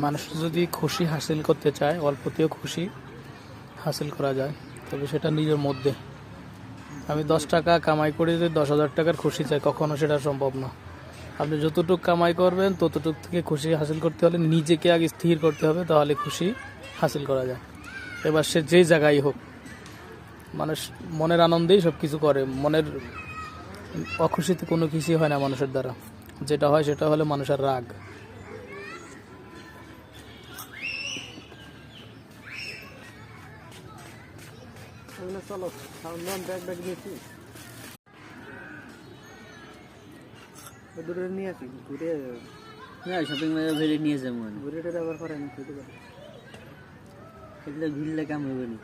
মানুষ যদি খুশি হাসিল করতে চায়, অল্পতেও খুশি হাসিল করা যায়, তবে সেটা নিজের মধ্যে। আমি 10 টাকা কামাই করে যদি 10,000 টাকার খুশি চাই, কখনো সেটা সম্ভব না। আপনি যতটুকু কামাই করবেন ততটুক থেকে খুশি হাসিল করতে হলে নিজেকে আগে স্থির করতে হবে, তাহলে খুশি হাসিল করা যায়। এবার সে যে জায়গায় হোক, মানুষ মনের আনন্দেই সব কিছু করে, মনের অখুশিতে কোনো কিছুই হয় না মানুষের দ্বারা। যেটা হয় সেটা হলো মানুষের রাগ। চলো ব্যাগ ব্যাগ দিয়েছি, দূরে নিয়ে আসি, ঘুরে শপিং মলে ভেবে নিয়ে যাবো, ঘুরে টুরে আবার করে না, ভিড়লে কাম হবে না।